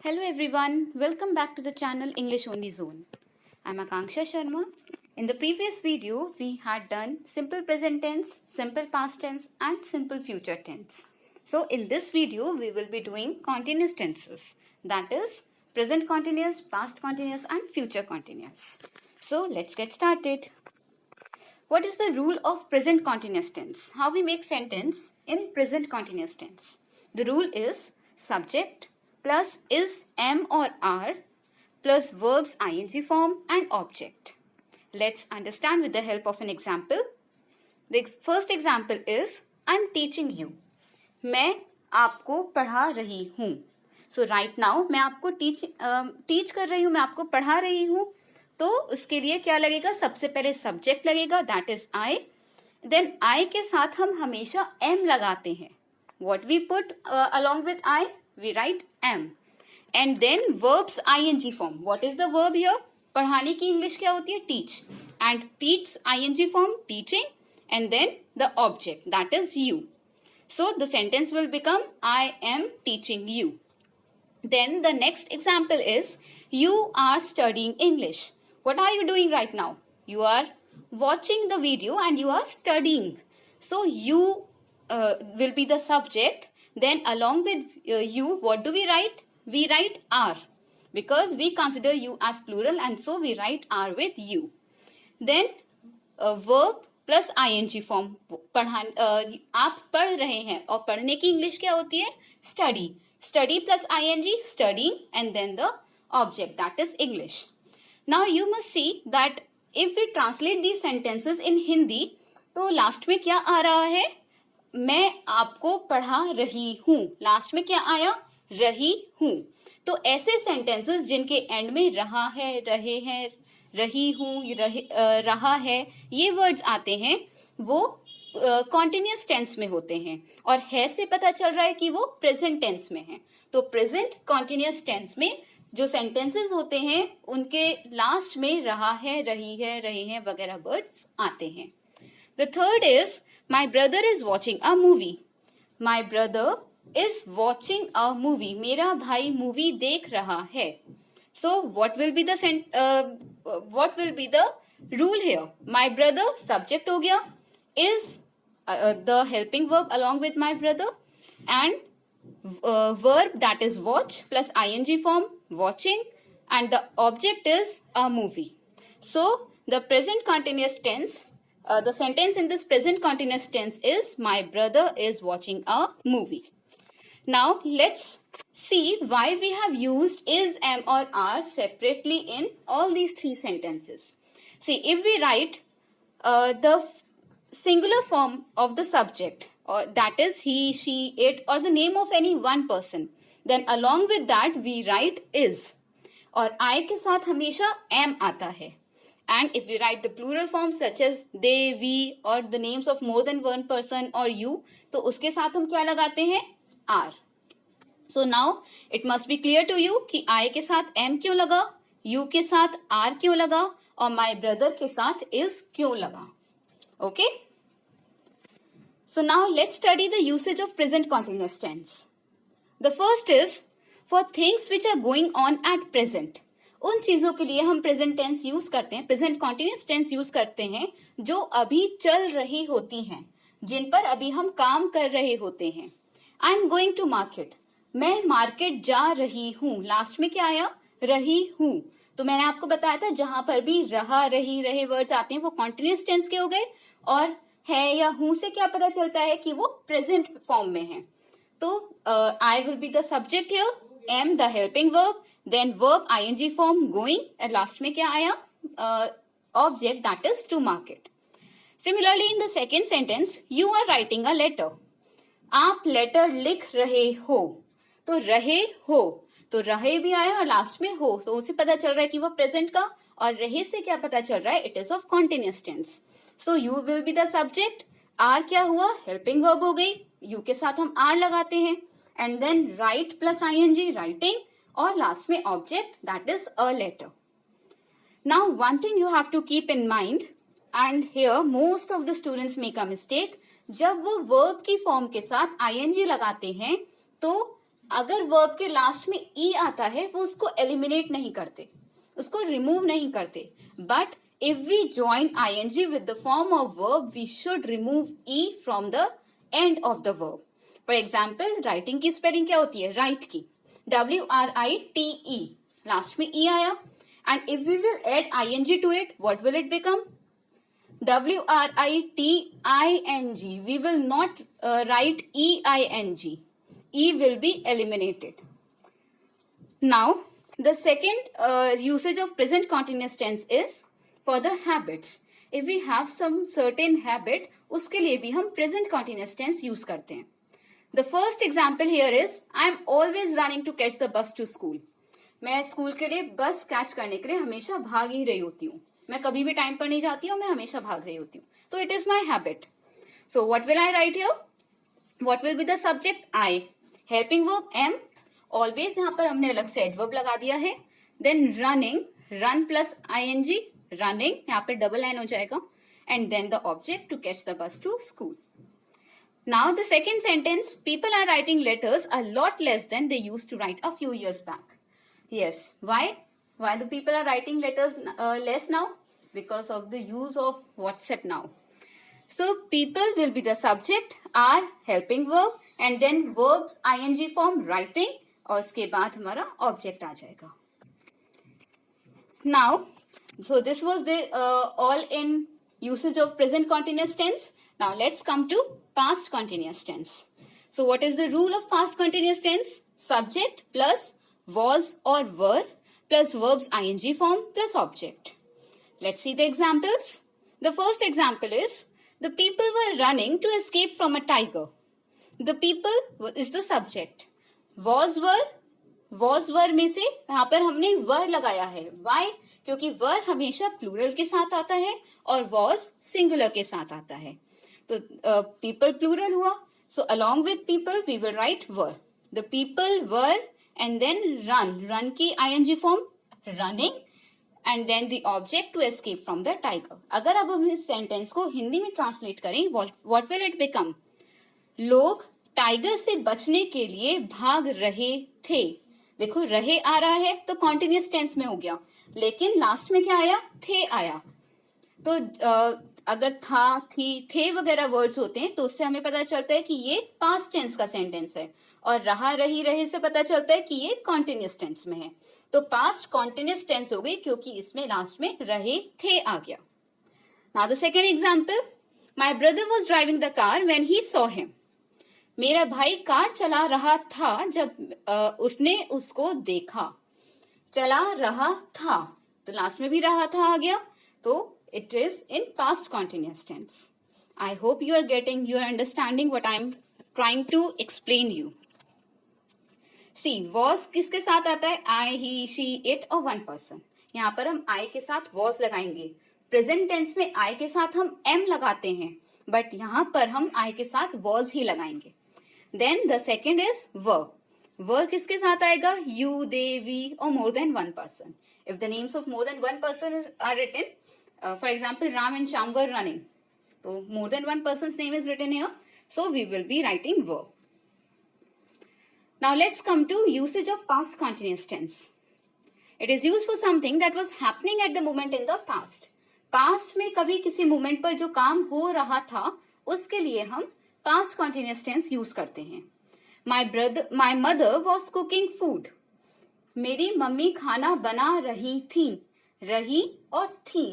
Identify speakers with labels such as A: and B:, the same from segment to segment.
A: Hello everyone, welcome back to the channel English Only Zone. I'm Akanksha Sharma. In the previous video, we had done simple present tense, simple past tense and simple future tense. So in this video, we will be doing continuous tenses. That is present continuous, past continuous and future continuous. So let's get started. What is the rule of present continuous tense? How we make sentence in present continuous tense? The rule is subject plus is am or are plus verbs ing form and object. Let's understand with the help of an example. The first example is I'm teaching you. मैं आपको पढ़ा रही हूँ. So right now मैं आपको teach कर रही हूँ, मैं आपको पढ़ा रही हूँ. तो उसके लिए क्या लगेगा? सबसे पहले सब्जेक्ट लगेगा, that is I. Then I के साथ हम हमेशा एम लगाते हैं. What we put along with I? We write am. And then verbs ING form. What is the verb here? पढ़ाने की इंग्लिश क्या होती है? Teach. And teach ING form teaching. And then the object that is you. So the sentence will become I am teaching you. Then the next example is you are studying English. What are you doing right now? You are watching the video and you are studying. So you will be the subject. Then along with you, what do we write? We write are because we consider you as plural and so we write are with you. Then verb plus ing form. आप पढ़ रहे हैं और पढ़ने की English क्या होती है? Study. Study plus ing, studying, and then the object, that is English. Now you must see that if we translate these sentences in Hindi, तो लास्ट में क्या आ रहा है? मैं आपको पढ़ा रही हूँ. लास्ट में क्या आया? रही हूँ. तो ऐसे sentences जिनके एंड में रहा है, रहे हैं, रही हूँ, रहा है, ये वर्ड्स आते हैं, वो कॉन्टिन्यूस टेंस में होते हैं. और है से पता चल रहा है कि वो प्रेजेंट टेंस में है. तो प्रेजेंट कॉन्टिन्यूस टेंस में जो सेंटेंसेस होते हैं उनके लास्ट में रहा है, रही है, रहे हैं वगैरह वर्ड्स आते हैं. The third is my brother is watching a movie. My brother is watching a movie. मेरा भाई मूवी देख रहा है. So what will be the rule here? My brother subject हो गया, is the helping verb along with my brother, and verb that is watch plus ing form watching, and the object is a movie. So the present continuous tense, the sentence in this present continuous tense is my brother is watching a movie. Now let's see why we have used is, am or are separately in all these three sentences. See, if we write the singular form of the subject, or that is he, she, it, or the name of any one person, then along with that we write is. और I के साथ हमेशा am आता है. And if we write the plural forms such as they, we, or the names of more than one person or you, तो उसके साथ हम क्या लगाते हैं? are. So now it must be clear to you कि I के साथ am क्यों लगा, you के साथ are क्यों लगा, और my brother के साथ is क्यों लगा. Okay? So now let's study the usage of present continuous tense. The first is for things which are going on at present. उन चीजों के लिए हम present tense use करते हैं, present continuous tense use करते हैं जो अभी चल रही होती हैं, जिन पर अभी हम काम कर रहे होते हैं. I am going to market. मैं मार्केट जा रही हूँ. लास्ट में क्या आया? रही हूँ. तो मैंने आपको बताया था जहां पर भी रहा, रही, रहे वर्ड्स आते हैं वो कॉन्टिन्यूस टेंस के हो गए. और है या हूं से क्या पता चलता है कि वो प्रेजेंट फॉर्म में है. तो I will be the subject here, am the helping verb, then verb ING form going, and last में क्या आया? Object that is to market. Similarly in the second sentence you are writing a letter. आप letter लिख रहे हो. तो रहे हो, तो रहे भी आया और लास्ट में हो, तो उसे पता चल रहा है कि वो प्रेजेंट का. और रहे से क्या पता चल रहा है? It is of continuous tense. So you will be the subject. Are क्या हुआ? हेल्पिंग वर्ब हो गई. यू के साथ हम आर लगाते हैं. And then write plus ING writing, और लास्ट में object that is a letter. Now one thing you have to keep in mind, and here most of the students make a mistake. जब वो verb की form के साथ ING लगाते हैं तो अगर वर्ब के लास्ट में ई आता है वो उसको एलिमिनेट नहीं करते, उसको रिमूव नहीं करते, but if we join ing with the form of verb, we should remove e from the end of the verb. For example, writing की spelling क्या होती है? Write की WRITE, last में e आया, and if we will add ing to it, what will it become? WRITING. We will not write EING. E will be eliminated. Now, the second usage of present continuous tense is for the habits. If we have some certain habit, उसके लिए भी हम present continuous tense use करते हैं. The first example here is I am always running to catch the bus to school. मैं school के लिए बस कैच करने के लिए हमेशा भाग ही रही होती हूँ. मैं कभी भी टाइम पर नहीं जाती हूँ, मैं हमेशा भाग रही होती हूँ. तो it is my habit. So what will I write here? What will be the subject? I. Helping verb am. Always यहाँ पर हमने अलग से adverb लगा दिया है. Then running, run plus ing. Running, यहाँ पे double n हो जाएगा, and then the object to catch the bus to school. Now the second sentence, people are writing letters a lot less than they used to write a few years back. Yes, why? Why the people are writing letters less now? Because of the use of WhatsApp now. So people will be the subject, are helping verb, and then verbs ing form writing, और उसके बाद हमारा object आ जाएगा. Now, so this was the all in usage of present continuous tense. Now let's come to past continuous tense. So what is the rule of past continuous tense? Subject plus was or were plus verbs ing form plus object. Let's see the examples. The first example is the people were running to escape from a tiger. The people is the subject. Was were में से यहाँ पर हमने were लगाया है. Why? क्योंकि वर हमेशा plural के साथ आता है और वॉज सिंगुलर के साथ आता है. तो पीपल प्लूरल हुआ, so along with people we will write were. The people were and then run की ing form running, and then the object to escape from the tiger. अगर अब हम इस सेंटेंस को हिंदी में ट्रांसलेट करें, व्हाट विल इट बिकम? लोग tiger से बचने के लिए भाग रहे थे. देखो रहे आ रहा है तो कॉन्टिन्यूस टेंस में हो गया, लेकिन लास्ट में क्या आया? थे आया. तो अगर था, थी, थे वगैरह वर्ड्स होते हैं तो उससे हमें पता चलता है कि ये पास्ट टेंस का सेंटेंस है, और रहा, रही, रहे से पता चलता है कि ये कॉन्टिन्यूस टेंस में है. तो पास्ट कॉन्टिन्यूस टेंस हो गई क्योंकि इसमें लास्ट में रहे थे आ गया. Now the second example, my brother was driving the car when he saw him. मेरा भाई कार चला रहा था जब उसने उसको देखा. चला रहा था, तो लास्ट में भी रहा था आ गया, तो it is in past continuous tense. I hope you are getting, you are understanding what I am trying to explain you. See was किसके साथ आता है? आई, ही, शी, इट और वन पर्सन. यहाँ पर हम आई के साथ वॉज लगाएंगे. प्रेजेंट टेंस में आई के साथ हम एम लगाते हैं, बट यहाँ पर हम आई के साथ वॉज ही लगाएंगे. Then the second is verb. Verb किसके साथ आएगा? यू, दे, वी और more than one person. If the names of more than one person are written, for example Ram and Shyam were running, तो more than one person's name is written here, so we will be writing verb. Now let's come to usage of past continuous tense. It is used for something that was happening at the moment in the past. Past में कभी किसी moment पर जो काम हो रहा था उसके लिए हम past continuous tense use करते हैं. My mother was cooking food. मेरी मम्मी खाना बना रही थी. रही और थी,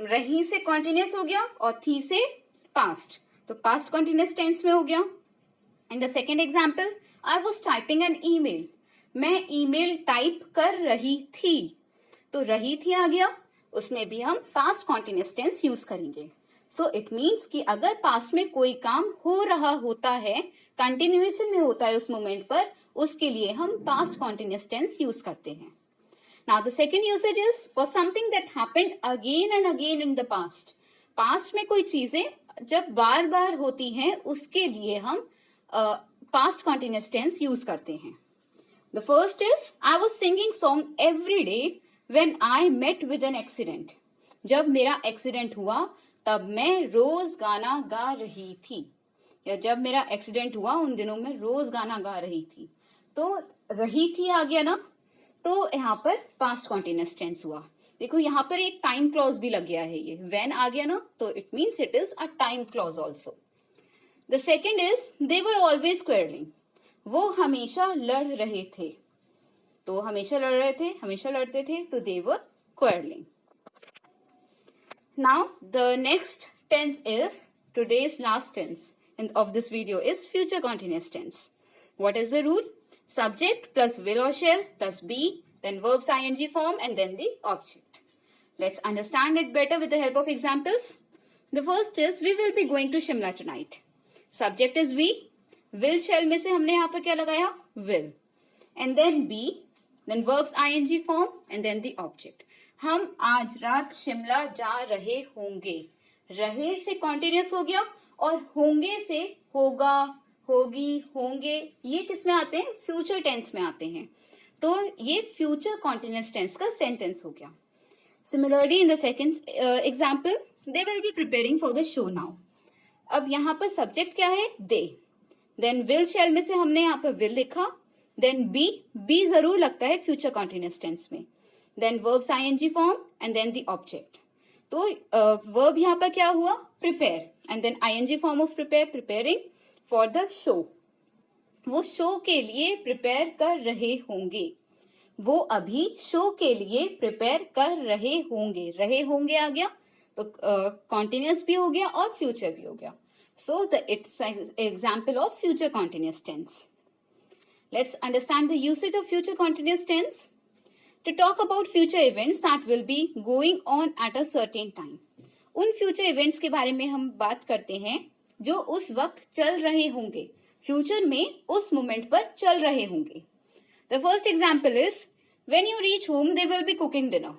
A: रही से continuous हो गया और थी से past, तो past continuous tense में हो गया. In the second example, I was typing an email. मैं ईमेल टाइप कर रही थी, तो रही थी आ गया, उसमें भी हम पास्ट कॉन्टिन्यूस टेंस यूज करेंगे. सो इट मीन्स कि अगर पास्ट में कोई काम हो रहा होता है, कंटिन्यूएशन में होता है उस मोमेंट पर, उसके लिए हम पास्ट कॉन्टिन्यूस टेंस यूज करते हैं. Now the second usage is for something that happened again and again in the past. Past में कोई चीजें जब बार बार होती हैं उसके लिए हम पास्ट कॉन्टिन्यूस टेंस यूज करते हैं. The first is, I was singing song every day when I met with an accident. जब मेरा एक्सीडेंट हुआ तब मैं रोज गाना गा रही थी. या जब मेरा एक्सीडेंट हुआ उन दिनों में रोज गाना गा रही थी। तो रही थी आ गया ना, तो यहाँ पर पास्ट कॉन्टिन्यूअस टेंस हुआ। देखो यहाँ पर एक टाइम क्लॉज भी लग गया है, ये व्हेन आ गया ना, तो it means it is a time clause also. The second is they were always quarrelling, वो हमेशा लड़ रहे थे। तो हमेशा लड़ रहे थे, हमेशा लड़ते थे, तो they were quarrelling. Now the next tense is today's last tense of this video is future continuous tense. What is the rule? Subject plus will or shall plus be, then verbs ing form, and then the object. Let's understand it better with the help of examples. The first is we will be going to Shimla tonight. Subject is we. Will shall में से हमने यहाँ पर क्या लगाया? Will. And then be, then verbs ing form, and then the object. हम आज रात शिमला जा रहे होंगे। रहे से कॉन्टिन्यूस हो गया और होंगे से होगा, होगी, होंगे, ये किस में आते हैं? फ्यूचर टेंस में आते हैं। तो ये फ्यूचर कॉन्टिन्यूस टेंस का सेंटेंस हो गया। Similarly in the second example, they will be preparing for the show now. अब यहाँ पर सब्जेक्ट क्या है? दे। देन विल शैल में से हमने यहाँ पर विल लिखा, देन बी जरूर लगता है फ्यूचर कॉन्टिन्यूस टेंस में, then verbs ing form, and then the object. तो वर्ब यहाँ पर क्या हुआ? Prepare, and then ing form of prepare, preparing for the show. वो शो के लिए प्रिपेयर कर रहे होंगे, वो अभी शो के लिए प्रिपेयर कर रहे होंगे। रहे होंगे आ गया तो कॉन्टिन्यूस भी हो गया और फ्यूचर भी हो गया। So the it's example of future continuous tense. Let's understand the usage of future continuous tense. To talk about future events that will be going on at a certain time. उन future events के बारे में हम बात करते हैं जो उस वक्त चल रहे होंगे, फ्यूचर में उस मोमेंट पर चल रहे होंगे। The first example is when you reach home they will be cooking dinner.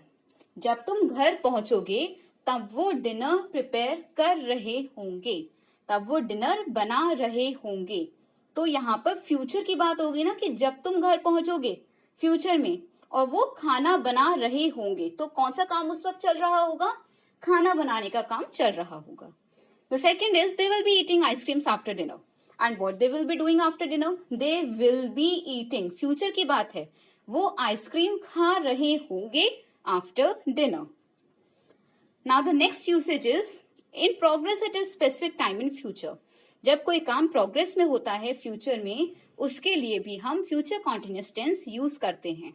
A: जब तुम घर पहुंचोगे तब वो डिनर प्रिपेयर कर रहे होंगे, तब वो डिनर बना रहे होंगे। तो यहाँ पर फ्यूचर की बात होगी ना, कि जब तुम घर पहुंचोगे फ्यूचर में और वो खाना बना रहे होंगे, तो कौन सा काम उस वक्त चल रहा होगा? खाना बनाने का काम चल रहा होगा। The second is they will be eating ice creams after dinner, and what they will be doing after dinner? They will be eating, future की बात है, वो आइसक्रीम खा रहे होंगे after dinner. Now the next usage is in progress at a specific time in future. जब कोई काम प्रोग्रेस में होता है फ्यूचर में, उसके लिए भी हम फ्यूचर कॉन्टिन्यूअस टेंस यूज करते हैं।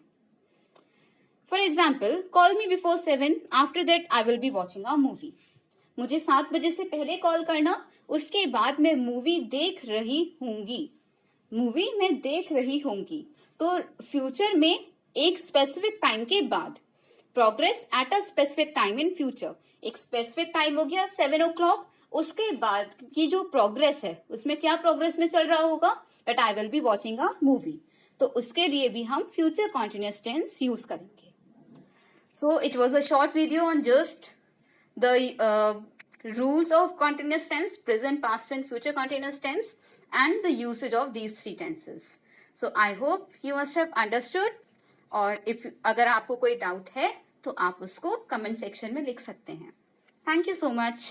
A: For example, call me before 7, after that I will be watching a movie. मुझे 7 बजे से पहले कॉल करना, उसके बाद मैं मूवी देख रही होंगी। मूवी मैं देख रही होंगी, तो फ्यूचर में एक स्पेसिफिक टाइम के बाद, progress at a specific time in future. एक स्पेसिफिक टाइम हो गया 7 o'clock, उसके बाद की जो प्रोग्रेस है उसमें क्या प्रोग्रेस में चल रहा होगा? That I will be watching a movie. तो उसके लिए भी हम फ्यूचर कॉन्टिन्यूअस टेंस यूज करेंगे। So it was a short video on just the rules of continuous tense, present, past and future continuous tense, and the usage of these 3 tenses. So I hope you must have understood, और if अगर आपको कोई doubt है तो आप उसको comment section में लिख सकते हैं। Thank you so much.